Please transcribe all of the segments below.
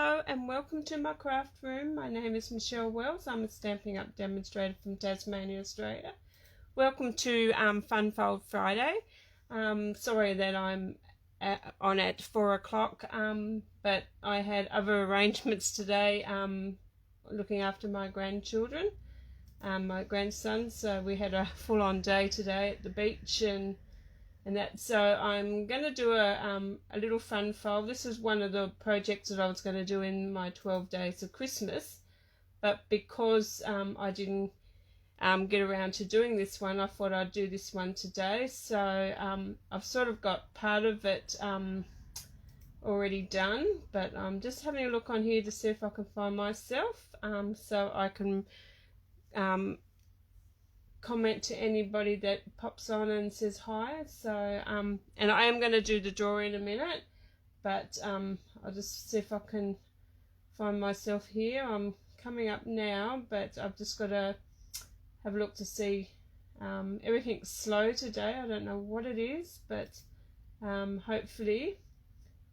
Hello and welcome to my craft room. My name is Michelle Wells. I'm a Stampin' Up demonstrator from Tasmania, Australia. Welcome to Fun Fold Friday. Sorry that I'm on at 4 o'clock, but I had other arrangements today, looking after my grandchildren, my grandson. So we had a full-on day today at the beach and that. So I'm going to do a little fun fold. This is one of the projects that I was going to do in my 12 days of Christmas, but because I didn't get around to doing this one, I thought I'd do this one today. So I've sort of got part of it already done, but I'm just having a look on here to see if I can find myself, so I can comment to anybody that pops on and says hi. So and I am going to do the draw in a minute, but I'll just see if I can find myself here. I'm coming up now, but I've just got to have a look to see. Everything's slow today. I don't know what it is, but hopefully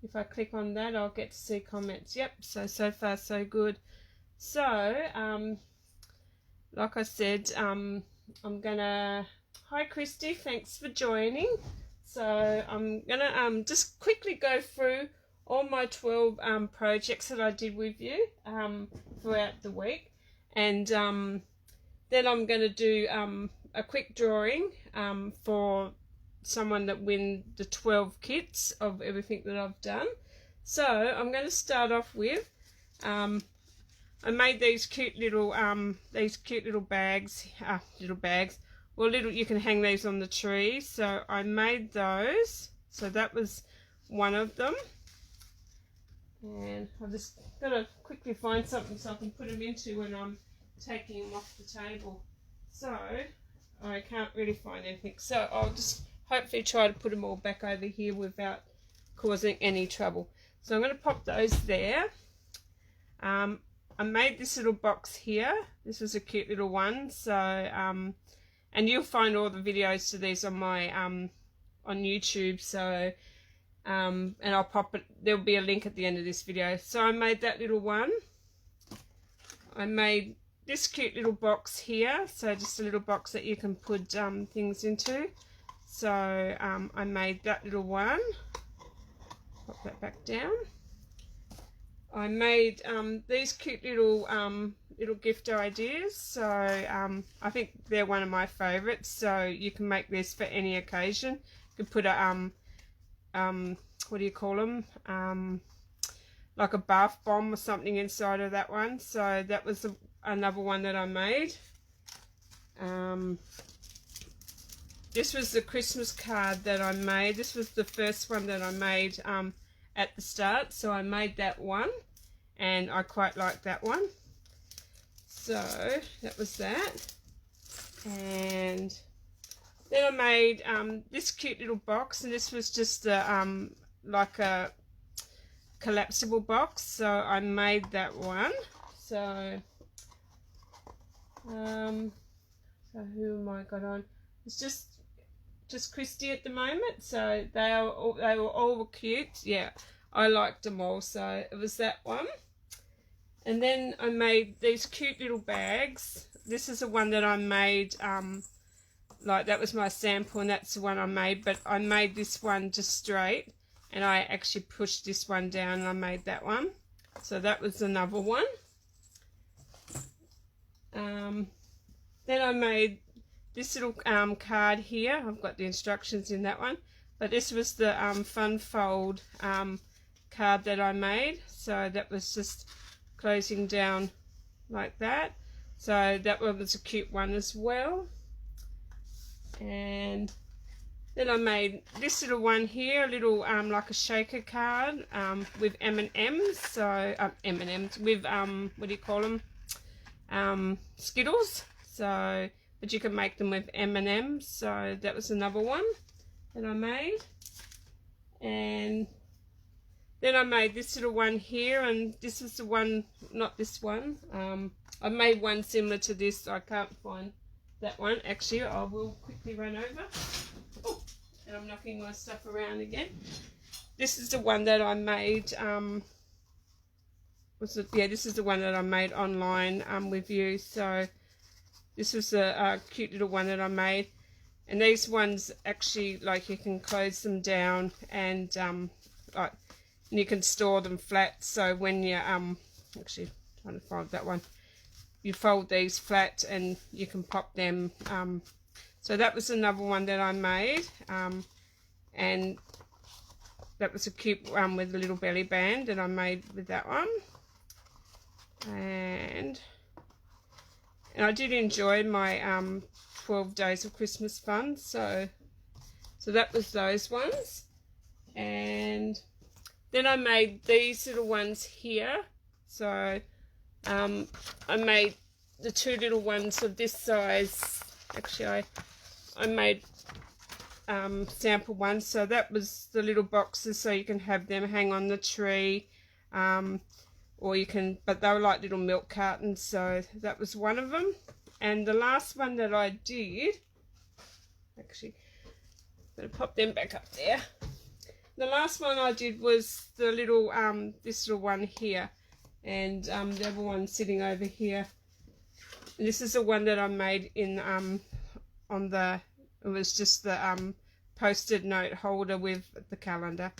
if I click on that I'll get to see comments. Yep, so far so good. So like I said, I'm gonna, hi Christy, thanks for joining. So I'm gonna just quickly go through all my 12 projects that I did with you throughout the week, and then I'm gonna do a quick drawing for someone that win the 12 kits of everything that I've done. So I'm going to start off with I made these cute little bags, well, you can hang these on the tree. So I made those. So that was one of them, and I've just got to quickly find something so I can put them into when I'm taking them off the table. So I can't really find anything, so I'll just hopefully try to put them all back over here without causing any trouble. So I'm going to pop those there. I made this little box here. This was a cute little one. So and you'll find all the videos to these on my on YouTube. So and I'll pop it, there'll be a link at the end of this video. So I made that little one. I made this cute little box here, so just a little box that you can put things into. So I made that little one. Pop that back down. I made these cute little gift ideas. So I think they're one of my favorites. So you can make this for any occasion. You can put a what do you call them? Like a bath bomb or something inside of that one. So that was another one that I made. This was the Christmas card that I made. This was the first one that I made at the start. So I made that one, and I quite like that one. So that was that. And then I made this cute little box, and this was just a, like a collapsible box. So I made that one. So so who am I got on? It's just Christy at the moment. So they were all cute. Yeah, I liked them all. So it was that one. And then I made these cute little bags. This is the one that I made, like that was my sample, and that's the one I made, but I made this one just straight, and I actually pushed this one down and I made that one. So that was another one. Then I made this little card here. I've got the instructions in that one, but this was the fun fold card that I made. So that was just closing down like that. So that one was a cute one as well. And then I made this little one here, a little like a shaker card with M&Ms. So M&Ms with what do you call them? Skittles. So but you can make them with M&Ms. So that was another one that I made. And then I made this little one here, and this is the one, not this one. I made one similar to this. I can't find that one. Actually, I will quickly run over. Oh, and I'm knocking my stuff around again. This is the one that I made was it? Yeah, this is the one that I made online with you. So this was a cute little one that I made. And these ones actually, like, you can close them down and like, and you can store them flat. So when you actually trying to find that one, you fold these flat and you can pop them. So that was another one that I made, and that was a cute one with a little belly band that I made with that one. And I did enjoy my 12 days of Christmas fun, so that was those ones. And then I made these little ones here. So I made the two little ones of this size. Actually, I made sample ones, so that was the little boxes, so you can have them hang on the tree, or you can, but they were like little milk cartons, so that was one of them. And the last one that I did, actually, I'm going to pop them back up there. The last one I did was the little, this little one here, and the other one sitting over here. And this is the one that I made in, on the, it was just the post-it note holder with the calendar.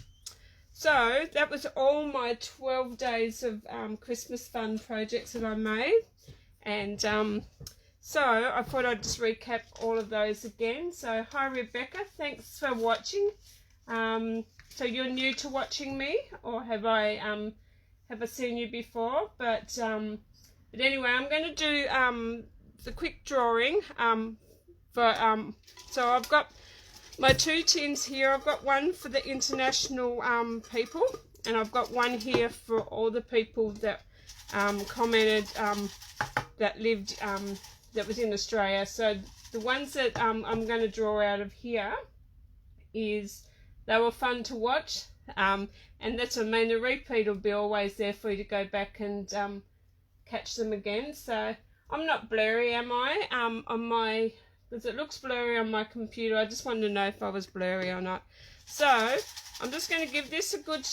So that was all my 12 days of Christmas fun projects that I made. And so I thought I'd just recap all of those again. So hi Rebecca, thanks for watching. So you're new to watching me, or have I seen you before? But anyway, I'm going to do the quick drawing. So I've got my two tins here. I've got one for the international people, and I've got one here for all the people that commented that lived that was in Australia. So the ones that I'm going to draw out of here is they were fun to watch, and that's, I mean, the repeat will be always there for you to go back and catch them again. So I'm not blurry, am I? On my, because it looks blurry on my computer. I just wanted to know if I was blurry or not. So I'm just going to give this a good,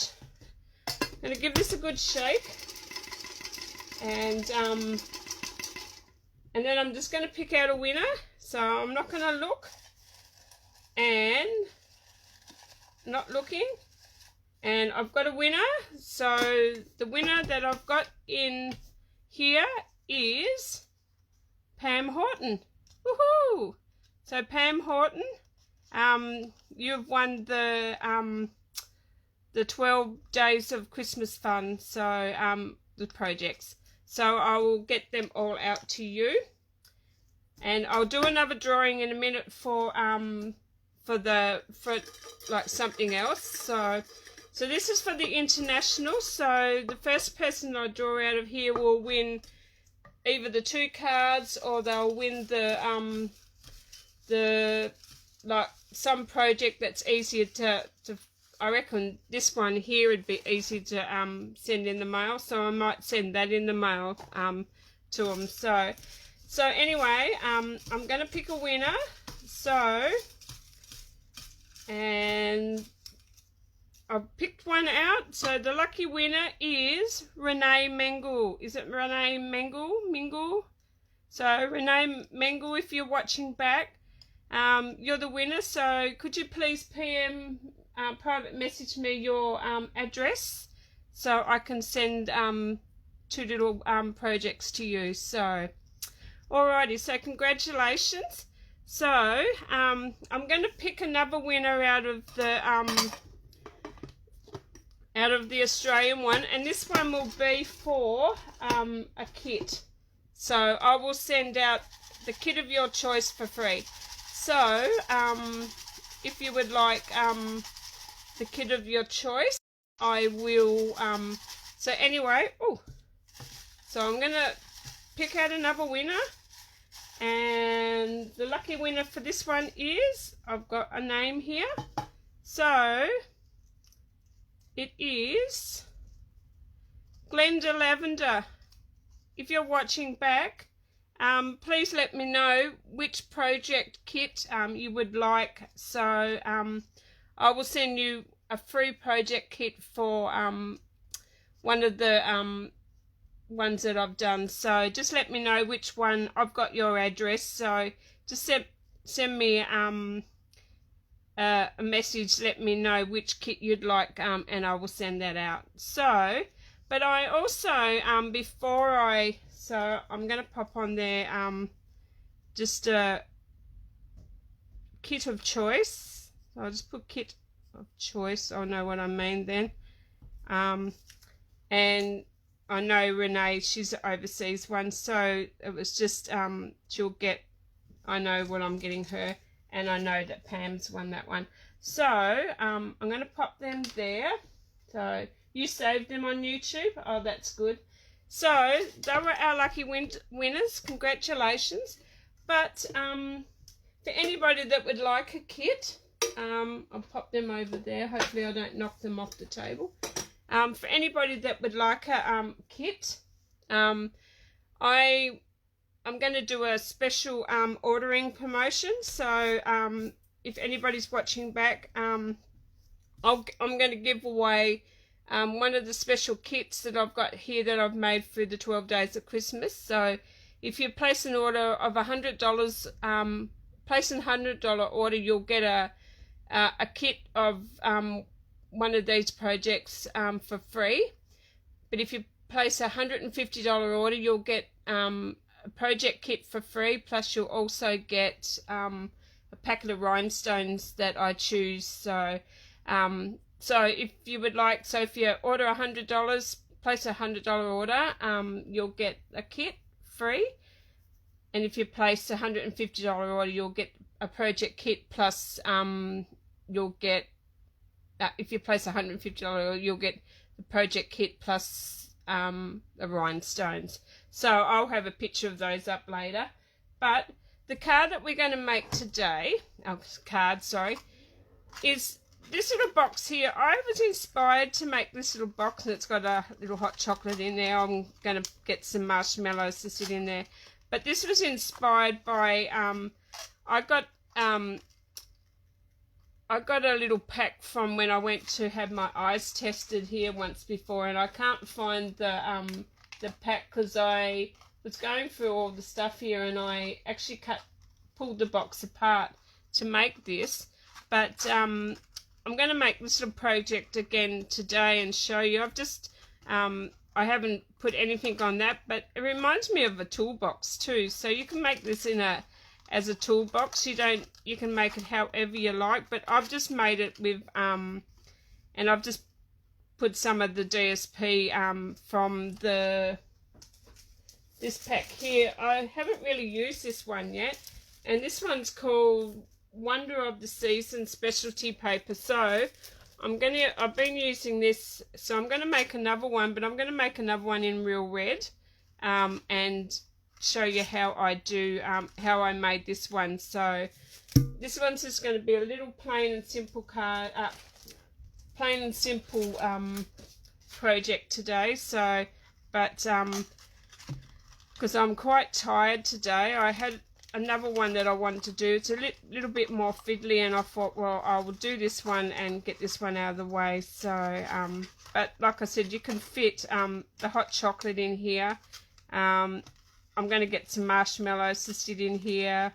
shake, and then I'm just going to pick out a winner. So I'm not going to look, and not looking, and I've got a winner. So the winner that I've got in here is Pam Horton. Woohoo! So Pam Horton, you've won the 12 days of Christmas fun, so the projects. So I will get them all out to you, and I'll do another drawing in a minute for like something else. So this is for the international. So the first person I draw out of here will win either the 2 cards, or they'll win the like some project that's easier to I reckon this one here would be easy to send in the mail, so I might send that in the mail to them. So anyway, I'm going to pick a winner. So, and I've picked one out. So the lucky winner is Renee Mengel. Is it Renee Mengel? So Renee Mengel, if you're watching back, you're the winner. So could you please PM, private message me your address, so I can send 2 little projects to you. So alrighty, so congratulations. So I'm going to pick another winner out of the Australian one, and this one will be for a kit. So I will send out the kit of your choice for free. So if you would like the kit of your choice, I will so anyway, so I'm gonna pick out another winner, and the lucky winner for this one is, I've got a name here, so it is Glenda Lavender. If you're watching back, please let me know which project kit you would like. So I will send you a free project kit for one of the ones that I've done. So just let me know which one. I've got your address, so just send me a message. Let me know which kit you'd like, and I will send that out. So, but I also so I'm gonna pop on there just a kit of choice. So I'll just put kit of choice. I know what I mean then. And I know Renee, she's an overseas one, so it was just she'll get, I know what I'm getting her, and I know that Pam's won that one. So I'm going to pop them there. So you saved them on YouTube. Oh, that's good. So they were our lucky winners. Congratulations. But for anybody that would like a kit, I'll pop them over there. Hopefully I don't knock them off the table. For anybody that would like a kit, I'm going to do a special ordering promotion. So if anybody's watching back, I'm going to give away one of the special kits that I've got here that I've made for the 12 days of Christmas. So if you place an order of $100, place a $100 order, you'll get a kit of one of these projects for free. But if you place a $150 order, you'll get a project kit for free, plus you'll also get a packet of rhinestones that I choose. So if you would like, so if you order $100, place a $100 order, you'll get a kit free. And if you place a $150 order, you'll get a project kit, plus you'll get, if you place a $150 order, you'll get the project kit plus the rhinestones. So I'll have a picture of those up later. But the card that we're going to make today, is this little box here. I was inspired to make this little box, and it's got a little hot chocolate in there. I'm going to get some marshmallows to sit in there. But this was inspired by, I got a little pack from when I went to have my eyes tested here once before, and I can't find the pack because I was going through all the stuff here, and I actually pulled the box apart to make this. But I'm going to make this little project again today and show you. I've just I haven't put anything on that, but it reminds me of a toolbox too. So you can make this as a toolbox. You can make it however you like, but I've just made it with and I've just put some of the DSP from this pack here. I haven't really used this one yet, and this one's called Wonder of the Season Specialty Paper. So I've been using this, so I'm gonna make another one, but I'm gonna make another one in Real Red, and show you how I do how I made this one. So this one's just going to be a little plain and simple card, plain and simple project today. So, but because I'm quite tired today, I had another one that I wanted to do. It's a little bit more fiddly, and I thought, well, I will do this one and get this one out of the way. So but like I said, you can fit the hot chocolate in here. I'm going to get some marshmallows to sit in here,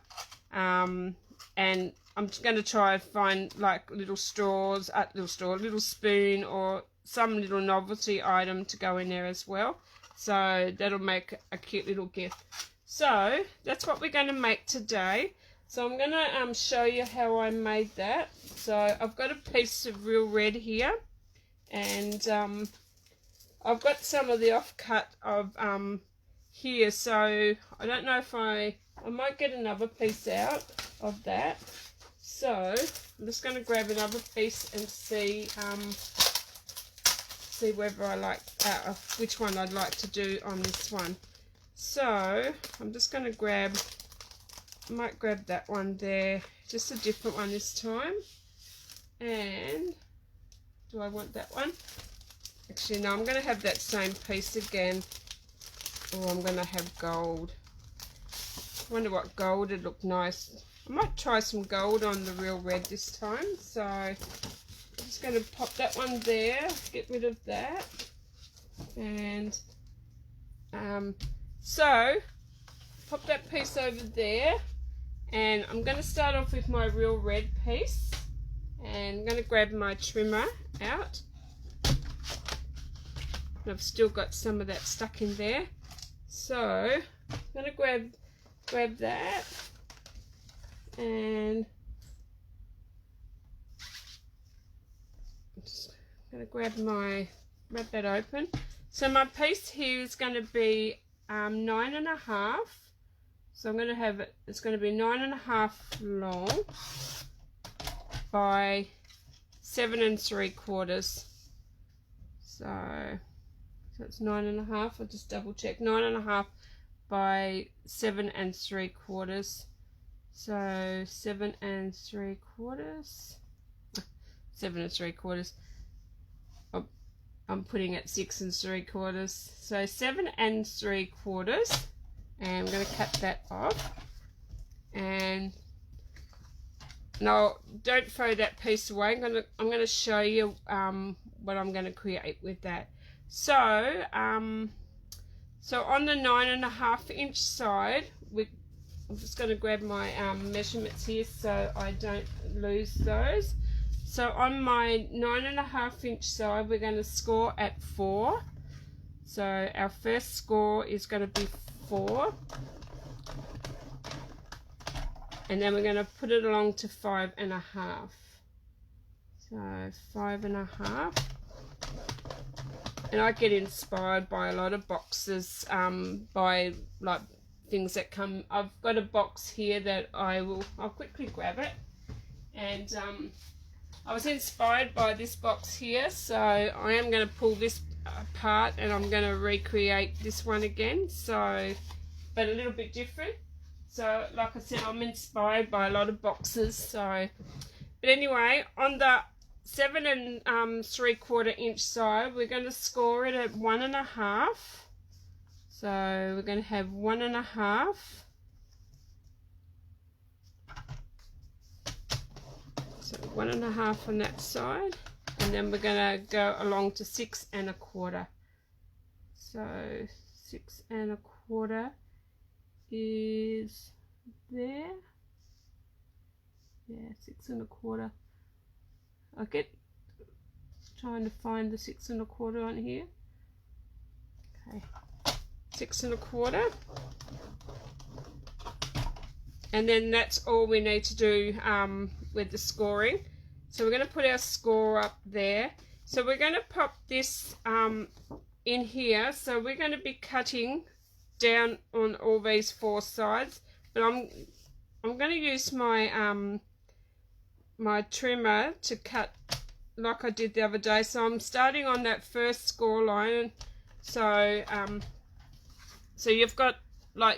and I'm just going to try and find like little straws, little spoon, or some little novelty item to go in there as well. So that'll make a cute little gift. So that's what we're going to make today. So I'm going to show you how I made that. So I've got a piece of Real Red here, and I've got some of the offcut of here, so I don't know if I might get another piece out of that. So I'm just going to grab another piece and see whether I like which one I'd like to do on this one. So I'm just going to I might grab that one there, just a different one this time. And do I want that one? Actually no, I'm going to have that same piece again. Oh, I'm going to have gold. I wonder what gold would look nice. I might try some gold on the Real Red this time. So I'm just going to pop that one there, get rid of that. And So pop that piece over there, and I'm going to start off with my real red piece, and I'm going to grab my trimmer out. I've still got some of that stuck in there, so I'm going to grab that, and I'm just going to grab that open. So my piece here is going to be 9.5. So I'm going to have it. It's going to be 9.5 long by 7 3/4. So it's 9.5. I'll just double check. 9.5 by 7 3/4. So 7 3/4. 7 3/4. I'm putting it 6 3/4. So 7 3/4. And I'm going to cut that off. And no, don't throw that piece away. I'm going to show you what I'm going to create with that. So on the 9.5 inch side, I'm just going to grab my measurements here so I don't lose those. So on my 9.5 inch side, we're going to score at 4. So our first score is going to be 4. And then we're going to put it along to 5.5. So 5.5. And I get inspired by a lot of boxes, by like things that come. I've got a box here that I'll quickly grab it. And I was inspired by this box here, so I am going to pull this apart and I'm going to recreate this one again, so but a little bit different. So like I said, I'm inspired by a lot of boxes. So but anyway, on the 7 3/4 inch side, we're going to score it at 1.5. So we're going to have 1.5. So 1.5 on that side, and then we're going to go along to 6 1/4. So 6 1/4 is there. Yeah, 6 1/4. I get trying to find the 6 1/4 on here. Okay, 6 1/4. And then that's all we need to do with the scoring. So we're going to put our score up there. So we're going to pop this in here. So we're going to be cutting down on all these 4 sides. But I'm going to use my my trimmer to cut like I did the other day. So I'm starting on that first score line. So so you've got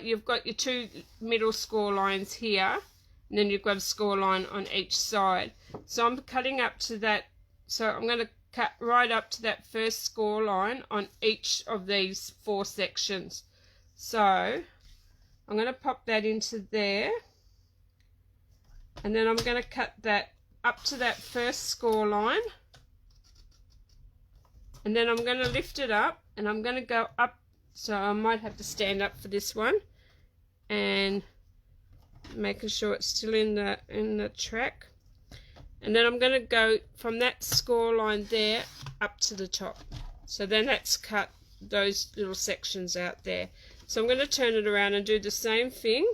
your 2 middle score lines here, and then you've got a score line on each side. So I'm cutting up to that. So I'm going to cut right up to that first score line on each of these 4 sections. So I'm going to pop that into there, and then I'm going to cut that up to that first score line, and then I'm going to lift it up, and I'm going to go up. So I might have to stand up for this one, and making sure it's still in the track. And then I'm going to go from that score line there up to the top. So then that's cut those little sections out there. So I'm going to turn it around and do the same thing.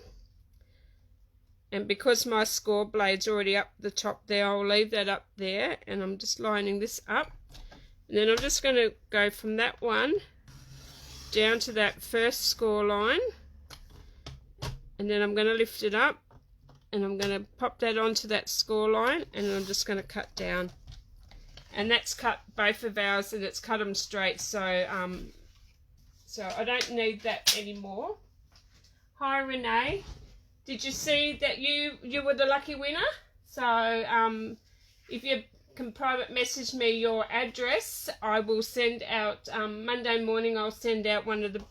And because my score blade's already up the top there, I'll leave that up there, and I'm just lining this up. And then I'm just going to go from that one down to that first score line, and then I'm going to lift it up, and I'm going to pop that onto that score line, and I'm just going to cut down. And that's cut both of ours, and it's cut them straight, so so I don't need that anymore. Hi Renee, did you see that you were the lucky winner? So if you can private message me your address, I will send out Monday morning. I'll send out one of the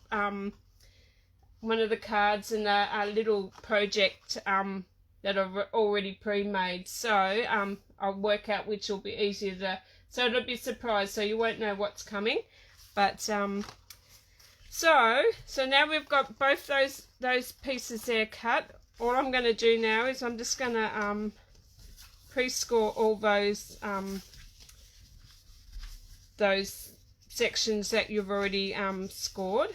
cards and a little project that I've already pre-made. So I'll work out which will be easier to. So it'll be a surprise. So you won't know what's coming, but So now we've got both those pieces there cut. All I'm going to do now is I'm just going to pre-score all those sections that you've already scored.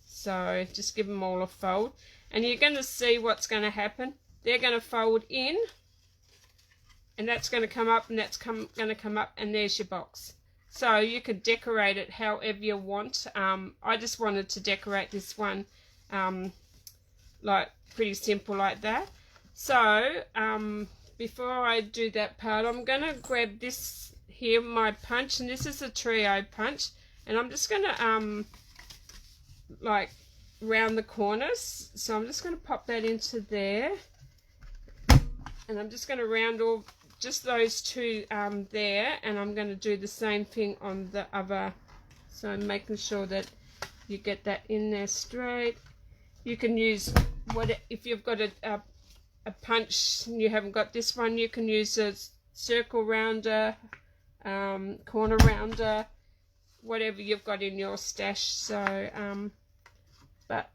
So just give them all a fold, and you're going to see what's going to happen. They're going to fold in, and that's going to come up, and that's going to come up, and there's your box. So you could decorate it however you want. I just wanted to decorate this one like pretty simple like that. So before I do that part, I'm going to grab this here, my punch, and this is a trio punch, and I'm just going to like round the corners. So I'm just going to pop that into there, and I'm just going to round all just those two there, and I'm going to do the same thing on the other. So I'm making sure that you get that in there straight. You can use if you've got a punch and you haven't got this one, you can use a circle rounder, corner rounder, whatever you've got in your stash. So but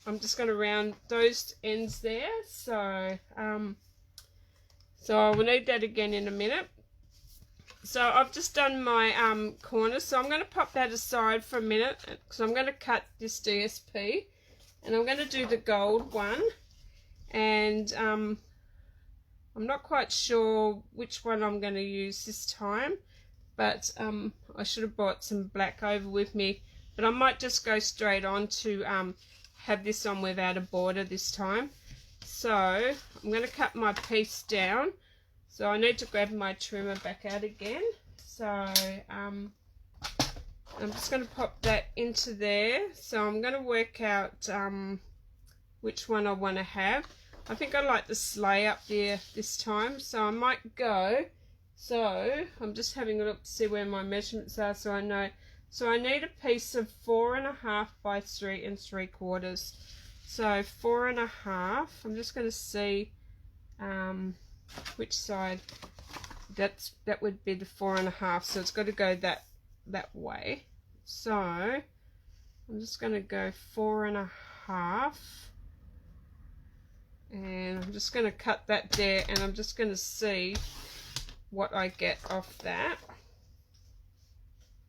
I'm just going to round those ends there. So so I will need that again in a minute. So I've just done my corner, so I'm going to pop that aside for a minute because I'm going to cut this DSP, and I'm going to do the gold one. And I'm not quite sure which one I'm going to use this time, but I should have brought some black over with me, but I might just go straight on to have this on without a border this time. So I'm going to cut my piece down. So I need to grab my trimmer back out again. So I'm just going to pop that into there. So I'm going to work out which one I want to have. I think I like the sleigh up there this time, so I might go. So I'm just having a look to see where my measurements are so I know. So I need a piece of 4.5 by 3 3/4. So 4.5. I'm just going to see which side that would be the 4.5. So it's got to go that way. So I'm just going to go 4.5, and I'm just going to cut that there, and I'm just going to see what I get off that.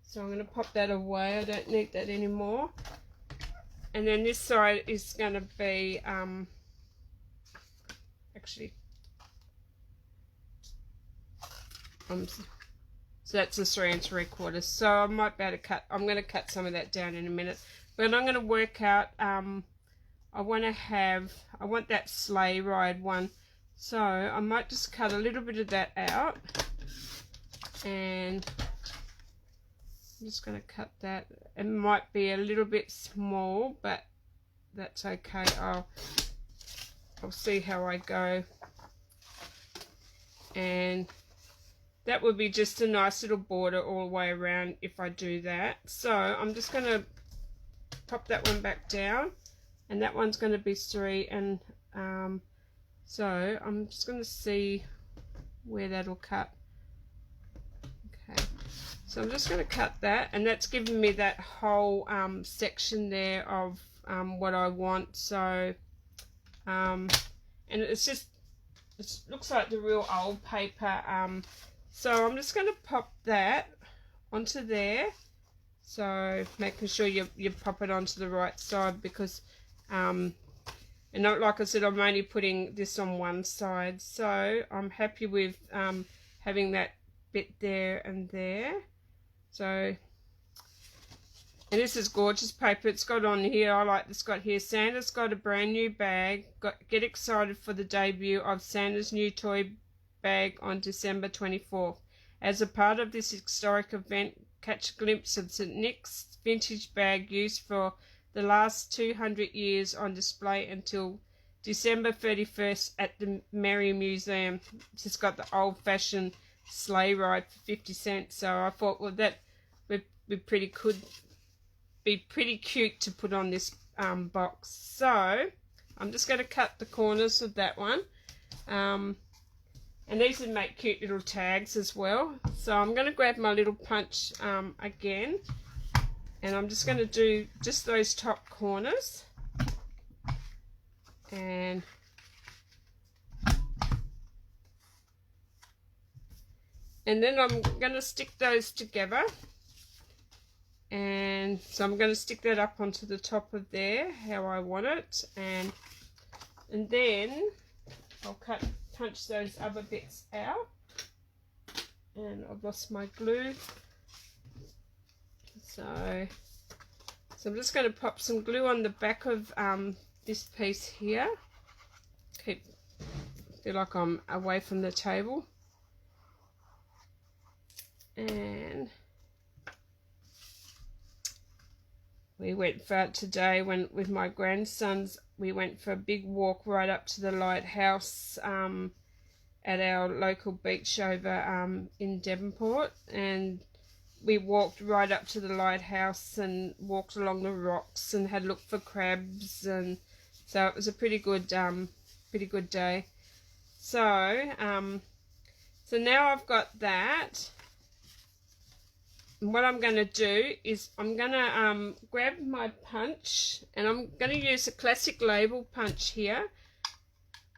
So I'm going to pop that away. I don't need that anymore. And then this side is going to be actually so that's a 3 3/4. So I might be able to cut. I'm going to cut some of that down in a minute, but I'm going to work out. I want that sleigh ride one, so I might just cut a little bit of that out, and I'm just going to cut that. It might be a little bit small, but that's okay. I'll see how I go, and that would be just a nice little border all the way around if I do that. So I'm just going to pop that one back down, and that one's going to be 3, and so I'm just going to see where that'll cut. Okay, so I'm just going to cut that, and that's giving me that whole section there of what I want. So and it looks like the real old paper. So I'm just going to pop that onto there. So making sure you pop it onto the right side, because and not, like I said, I'm only putting this on one side. So I'm happy with having that bit there and there. So, and this is gorgeous paper. It's got on here, I like this, got here, Santa's got a brand new bag. Get excited for the debut of Santa's new toy bag on December 24th. As a part of this historic event, catch a glimpse of St. Nick's vintage bag used for the last 200 years on display until December 31st at the Merry Museum. It's just got the old-fashioned sleigh ride for 50 cents. So I thought, well, that would be pretty cute to put on this box. So I'm just going to cut the corners of that one. And these would make cute little tags as well. So I'm going to grab my little punch again, And I'm just going to do just those top corners. And then I'm going to stick those together. And so I'm going to stick that up onto the top of there, how I want it. And then I'll punch those other bits out. And I've lost my glue. So I'm just going to pop some glue on the back of this piece here. Feel like I'm away from the table. And we went for today with my grandsons. We went for a big walk right up to the lighthouse at our local beach over in Devonport, and we walked right up to the lighthouse and walked along the rocks and had a look for crabs, and so it was a pretty good day. So so now I've got that. And what I'm going to do is I'm going to grab my punch, and I'm going to use a classic label punch here,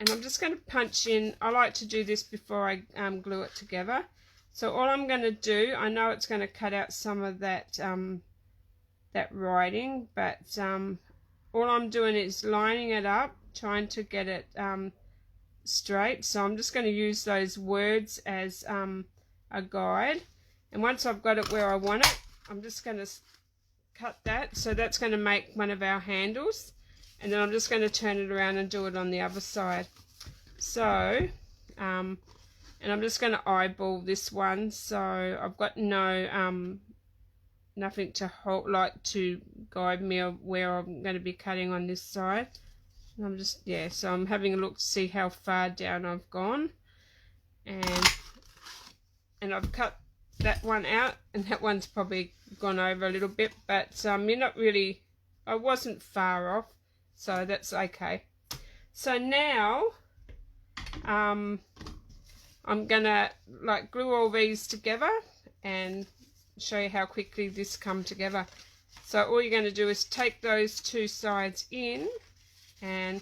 and I'm just going to punch in. I like to do this before I glue it together. So all I'm going to do, I know it's going to cut out some of that that writing, but all I'm doing is lining it up, trying to get it straight. So I'm just going to use those words as a guide. And once I've got it where I want it, I'm just going to cut that. So that's going to make one of our handles. And then I'm just going to turn it around and do it on the other side. So, and I'm just going to eyeball this one. So I've got no, nothing to hold, like to guide me of where I'm going to be cutting on this side. And I'm just, yeah, so I'm having a look to see how far down I've gone. And I've cut that one out, and that one's probably gone over a little bit, but you're not really, I wasn't far off, so that's okay. So now I'm gonna like glue all these together and show you how quickly this come together. So all you're going to do is take those two sides in, and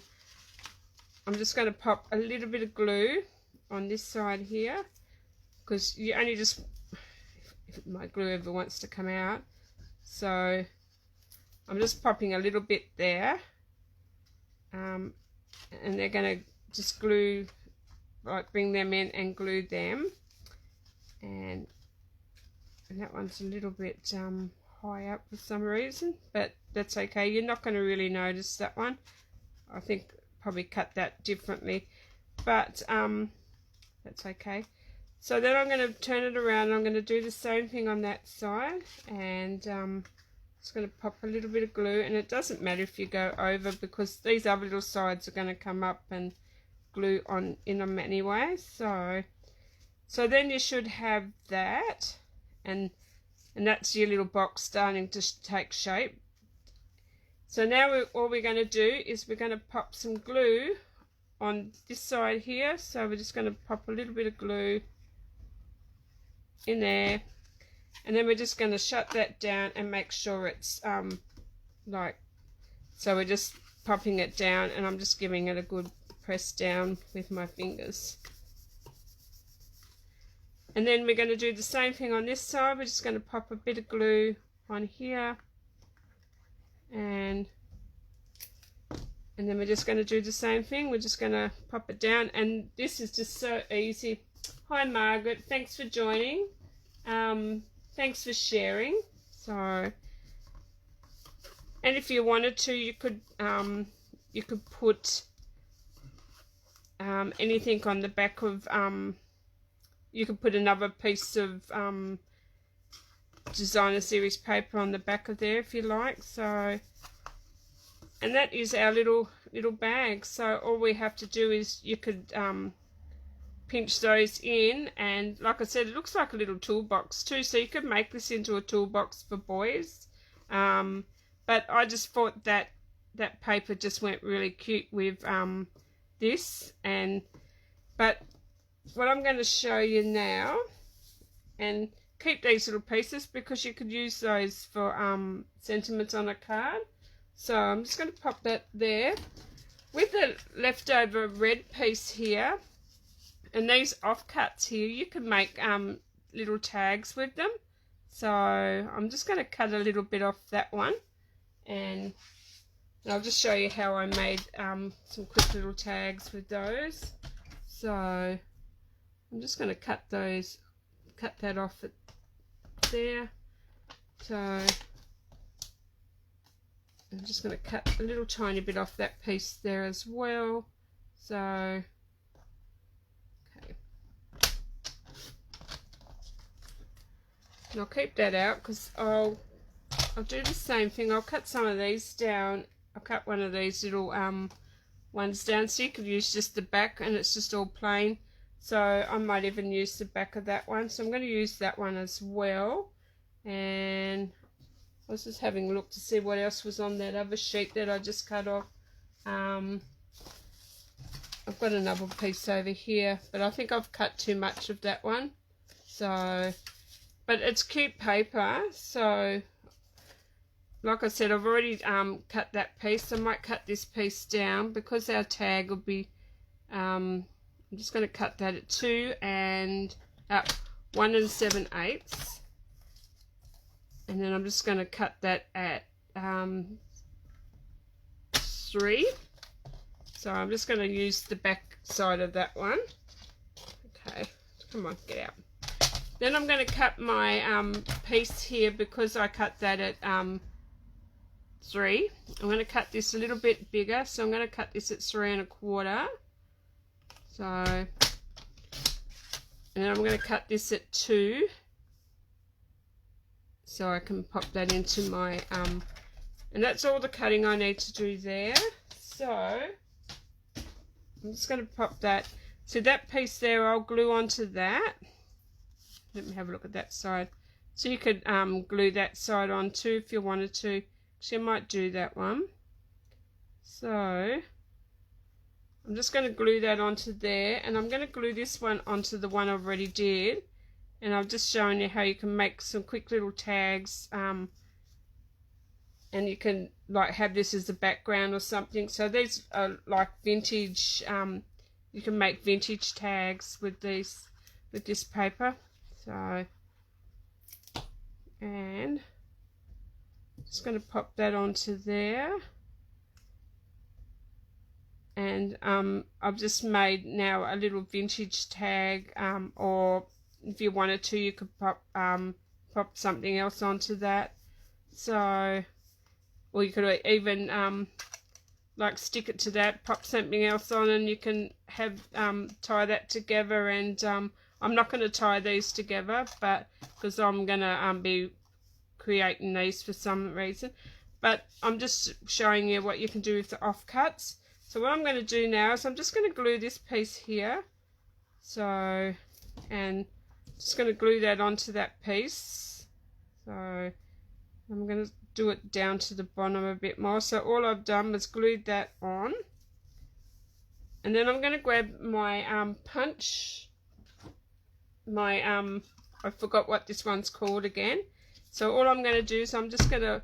I'm just going to pop a little bit of glue on this side here, because you only just, if my glue ever wants to come out, so I'm just popping a little bit there, and they're going to just glue, like bring them in and glue them, and that one's a little bit high up for some reason, but that's okay. You're not going to really notice that one. I think probably cut that differently, but that's okay. So then I'm going to turn it around, and I'm going to do the same thing on that side, and just going to pop a little bit of glue, and it doesn't matter if you go over, because these other little sides are going to come up and glue on in them anyway. So then you should have that, and that's your little box starting to take shape. So now all we're going to do is we're going to pop some glue on this side here. So we're just going to pop a little bit of glue in there, and then we're just going to shut that down and make sure it's like, so we're just popping it down, and I'm just giving it a good press down with my fingers. And then we're going to do the same thing on this side. We're just going to pop a bit of glue on here, and then we're just going to do the same thing. We're just going to pop it down, and this is just so easy. Hi Margaret, thanks for joining. Thanks for sharing. So, and if you wanted to, you could put anything on the back of, you could put another piece of designer series paper on the back of there if you like. So, and that is our little bag. So all we have to do is you could pinch those in, and like I said, it looks like a little toolbox too, so you could make this into a toolbox for boys, but I just thought that paper just went really cute with this. But what I'm going to show you now, and keep these little pieces because you could use those for sentiments on a card. So I'm just going to pop that there. With the leftover red piece here and these offcuts here, you can make little tags with them. So I'm just going to cut a little bit off that one, and I'll just show you how I made some quick little tags with those. So I'm just going to cut that off at there. So I'm just going to cut a little tiny bit off that piece there as well. So okay, and I'll keep that out because I'll do the same thing. I'll cut some of these down. I'll cut one of these little ones down, so you could use just the back and it's just all plain. So I might even use the back of that one. So I'm going to use that one as well. And I was just having a look to see what else was on that other sheet that I just cut off. I've got another piece over here, but I think I've cut too much of that one. So, but it's cute paper, so like I said, I've already cut that piece. I might cut this piece down because our tag will be, I'm just going to cut that at 1 7/8, and then I'm just going to cut that at 3. So I'm just going to use the back side of that one. Okay, come on, get out. Then I'm going to cut my piece here because I cut that at 3. I'm going to cut this a little bit bigger, so I'm going to cut this at 3 1/4. So, and then I'm going to cut this at 2, so I can pop that into my and that's all the cutting I need to do there. So I'm just going to pop that. So that piece there, I'll glue onto that. Let me have a look at that side. So you could glue that side on too if you wanted to. So I might do that one. So I'm just going to glue that onto there, and I'm going to glue this one onto the one I've already did. And I've just shown you how you can make some quick little tags, and you can like have this as a background or something. So these are like vintage, you can make vintage tags with this paper. So, and just going to pop that onto there. And I've just made now a little vintage tag, or if you wanted to, you could pop something else onto that. So, or you could even like stick it to that, pop something else on, and you can have tie that together. And I'm not going to tie these together, but because I'm going to be creating these for some reason. But I'm just showing you what you can do with the offcuts. So what I'm going to do now is I'm just going to glue this piece here. So, and just going to glue that onto that piece. So I'm going to do it down to the bottom a bit more. So all I've done was glued that on. And then I'm going to grab my punch. My I forgot what this one's called again. So all I'm going to do is I'm just going to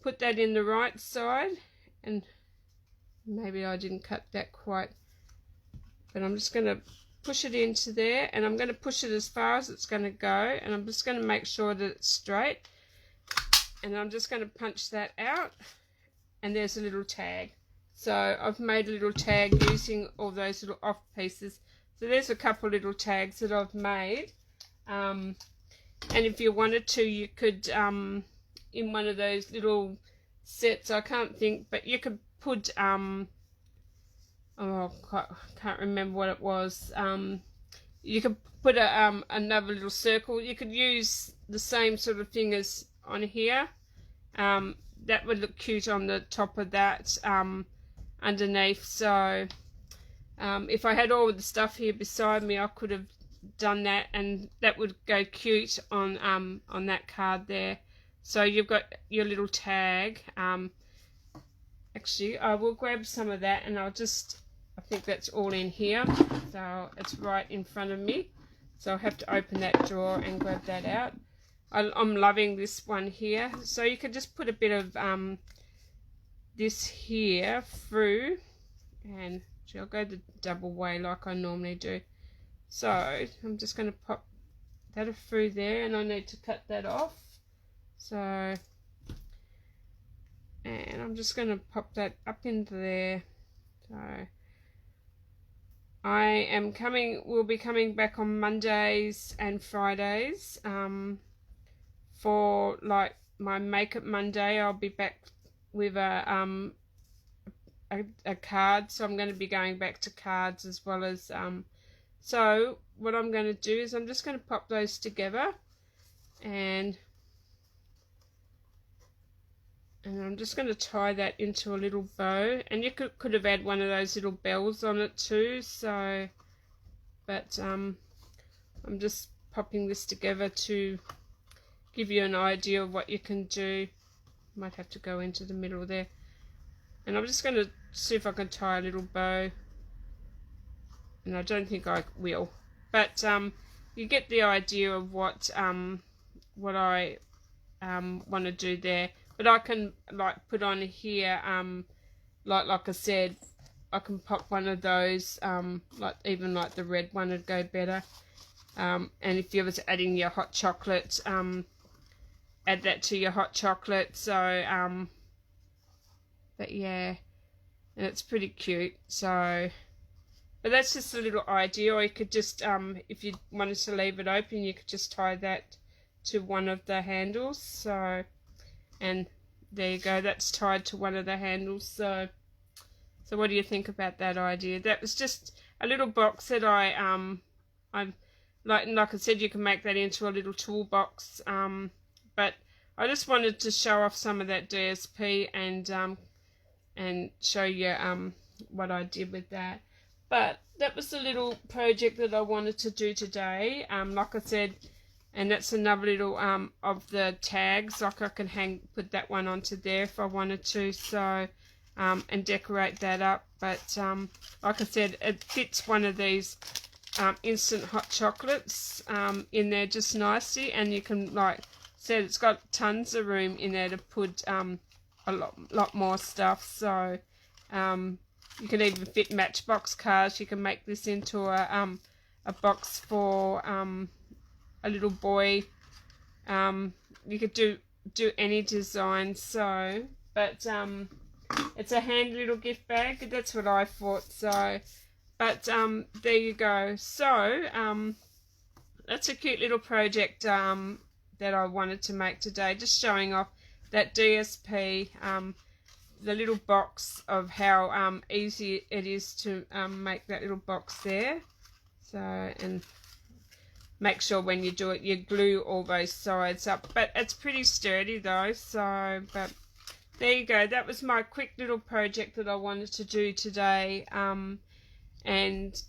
put that in the right side, and maybe I didn't cut that quite, but I'm just going to push it into there, and I'm going to push it as far as it's going to go, and I'm just going to make sure that it's straight, and I'm just going to punch that out, and there's a little tag. So I've made a little tag using all those little off pieces. So there's a couple little tags that I've made, and if you wanted to, you could in one of those little sets, I can't think, but you could put oh, I can't remember what it was. You could put another little circle. You could use the same sort of thing as on here. That would look cute on the top of that underneath. So if I had all of the stuff here beside me, I could have done that, and that would go cute on that card there. So you've got your little tag. Actually, I will grab some of that, and I think that's all in here. So it's right in front of me. So I'll have to open that drawer and grab that out. I'm loving this one here. So you can just put a bit of this here through, and I'll go the double way like I normally do. So I'm just going to pop that through there, and I need to cut that off. So, and I'm just going to pop that up into there. So we'll be coming back on Mondays and Fridays for like my Make It Monday. I'll be back with a card, so I'm going to be going back to cards as well as so what I'm going to do is I'm just going to pop those together, and I'm just going to tie that into a little bow, and you could have had one of those little bells on it too. So, but I'm just popping this together to give you an idea of what you can do. Might have to go into the middle there, and I'm just going to see if I can tie a little bow, and I don't think I will, but you get the idea of what I want to do there. But I can like put on here like I said, I can pop one of those like even like the red one would go better, and if you was adding your hot chocolate, add that to your hot chocolate. So but yeah, and it's pretty cute. So, but that's just a little idea. Or you could just if you wanted to leave it open, you could just tie that to one of the handles. So, and there you go, that's tied to one of the handles. So what do you think about that idea? That was just a little box that I like I said, you can make that into a little toolbox, but I just wanted to show off some of that DSP and show you what I did with that. But that was the little project that I wanted to do today. Like I said, and that's another little of the tags. Like I can put that one onto there if I wanted to. So and decorate that up. But like I said, it fits one of these instant hot chocolates in there just nicely, and you can, like I said, it's got tons of room in there to put a lot more stuff. So you can even fit Matchbox cards. You can make this into a box for a little boy. You could do any design. So, but it's a handy little gift bag. That's what I thought. So, but there you go. So that's a cute little project that I wanted to make today, just showing off that DSP, the little box of how easy it is to make that little box there. So, and make sure when you do it, you glue all those sides up. But it's pretty sturdy though. So, but there you go. That was my quick little project that I wanted to do today. And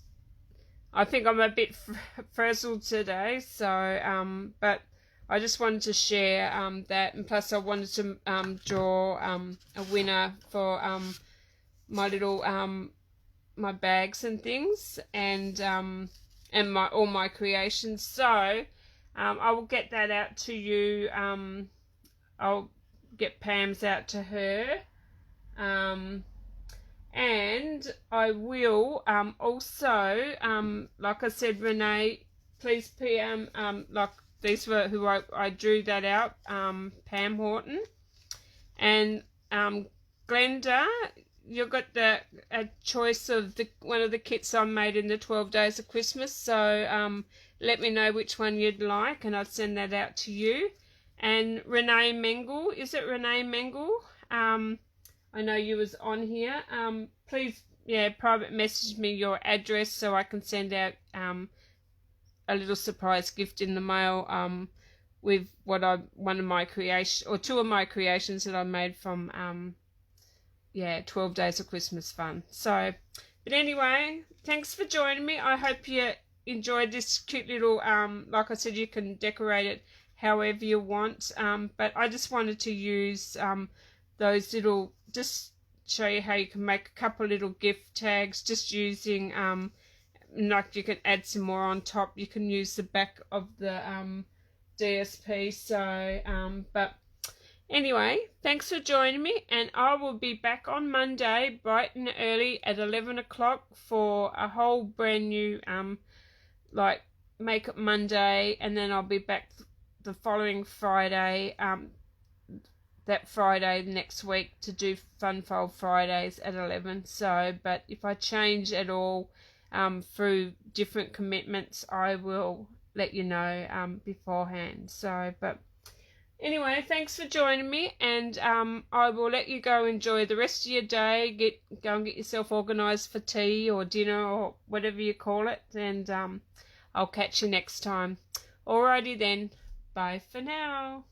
I think I'm a bit frazzled today. So, but I just wanted to share that, and plus I wanted to draw a winner for my little my bags and things, and all my creations. So I will get that out to you. I'll get Pam's out to her, and I will also like I said, Renee, please PM like. These were who I drew that out, Pam Horton. And Glenda, you got a choice of one of the kits I made in the 12 Days of Christmas. So let me know which one you'd like, and I'll send that out to you. And Renee Mengel, is it Renee Mengel? I know you was on here. Please, private message me your address so I can send out a little surprise gift in the mail with one of my creations, or two of my creations that I made from 12 Days of Christmas fun. So, but anyway, thanks for joining me. I hope you enjoyed this cute little like I said, you can decorate it however you want, but I just wanted to use those little, just show you how you can make a couple little gift tags just using like you can add some more on top. You can use the back of the DSP. So but anyway, thanks for joining me, and I will be back on Monday bright and early at 11 o'clock for a whole brand new like Make It Monday, and then I'll be back the following Friday, that Friday next week, to do Funfold Fridays at 11. So, but if I change at all through different commitments, I will let you know beforehand. So, but anyway, thanks for joining me, and I will let you go enjoy the rest of your day. Go and get yourself organised for tea or dinner or whatever you call it, and I'll catch you next time. Alrighty then, bye for now.